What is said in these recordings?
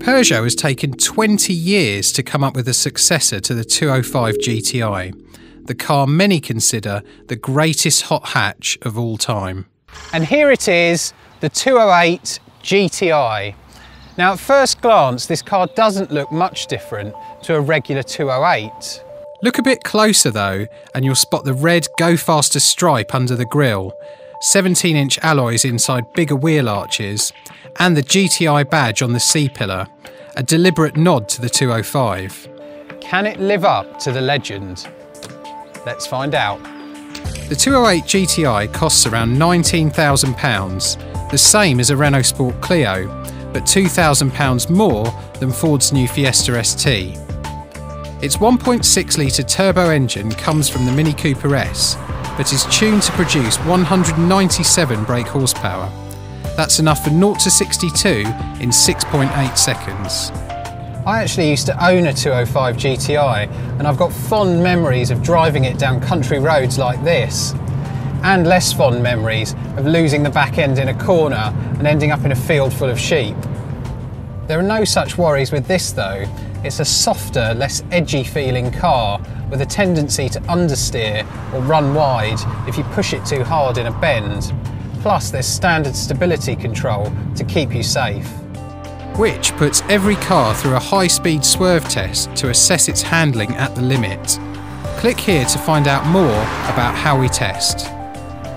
Peugeot has taken 20 years to come up with a successor to the 205 GTI, the car many consider the greatest hot hatch of all time. And here it is, the 208 GTI. Now at first glance this car doesn't look much different to a regular 208. Look a bit closer though and you'll spot the red Go Faster stripe under the grille, 17-inch alloys inside bigger wheel arches, and the GTI badge on the C-pillar, a deliberate nod to the 205. Can it live up to the legend? Let's find out. The 208 GTI costs around £19,000, the same as a Renault Sport Clio, but £2,000 more than Ford's new Fiesta ST. Its 1.6 litre turbo engine comes from the Mini Cooper S, but is tuned to produce 197 brake horsepower. That's enough for 0 to 62 in 6.8 seconds. I actually used to own a 205 GTI and I've got fond memories of driving it down country roads like this, and less fond memories of losing the back end in a corner and ending up in a field full of sheep. There are no such worries with this though. It's a softer, less edgy feeling car with a tendency to understeer or run wide if you push it too hard in a bend. Plus there's standard stability control to keep you safe. Which puts every car through a high-speed swerve test to assess its handling at the limit. Click here to find out more about how we test.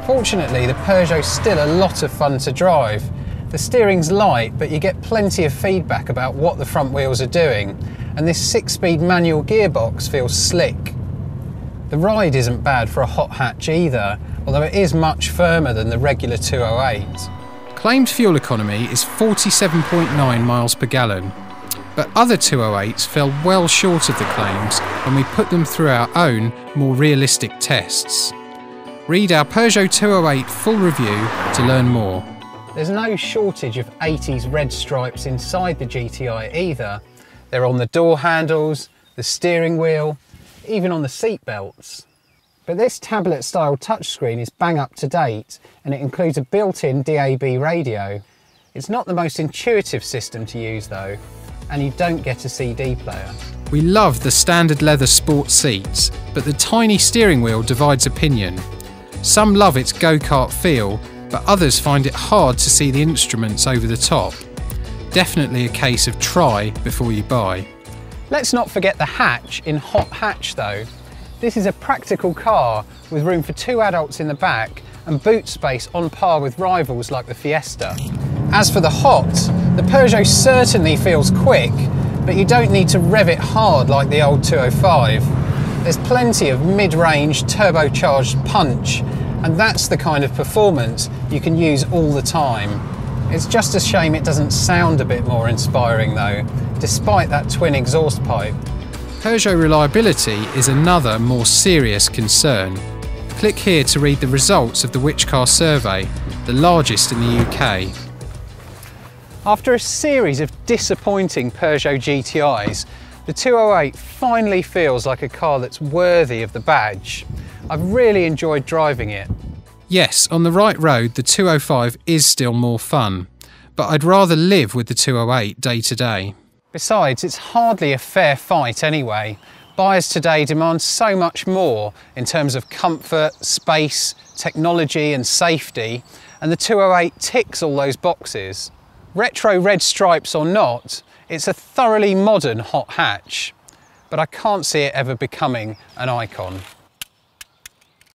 Fortunately, the Peugeot's still a lot of fun to drive. The steering's light, but you get plenty of feedback about what the front wheels are doing, and this 6-speed manual gearbox feels slick. The ride isn't bad for a hot hatch either, although it is much firmer than the regular 208. Claimed fuel economy is 47.9 miles per gallon, but other 208s fell well short of the claims when we put them through our own, more realistic tests. Read our Peugeot 208 full review to learn more. There's no shortage of 80s red stripes inside the GTI either. They're on the door handles, the steering wheel, even on the seat belts. But this tablet-style touchscreen is bang up to date, and it includes a built-in DAB radio. It's not the most intuitive system to use though, and you don't get a CD player. We love the standard leather sport seats, but the tiny steering wheel divides opinion. Some love its go-kart feel, but others find it hard to see the instruments over the top. Definitely a case of try before you buy. Let's not forget the hatch in hot hatch though. This is a practical car with room for 2 adults in the back and boot space on par with rivals like the Fiesta. As for the hot, the Peugeot certainly feels quick, but you don't need to rev it hard like the old 205. There's plenty of mid-range turbocharged punch, and that's the kind of performance you can use all the time. It's just a shame it doesn't sound a bit more inspiring though, despite that twin exhaust pipe. Peugeot reliability is another more serious concern. Click here to read the results of the Which Car survey, the largest in the UK. After a series of disappointing Peugeot GTIs, the 208 finally feels like a car that's worthy of the badge. I've really enjoyed driving it. Yes, on the right road the 205 is still more fun, but I'd rather live with the 208 day to day. Besides, it's hardly a fair fight anyway. Buyers today demand so much more in terms of comfort, space, technology and safety, and the 208 ticks all those boxes. Retro red stripes or not, it's a thoroughly modern hot hatch, but I can't see it ever becoming an icon.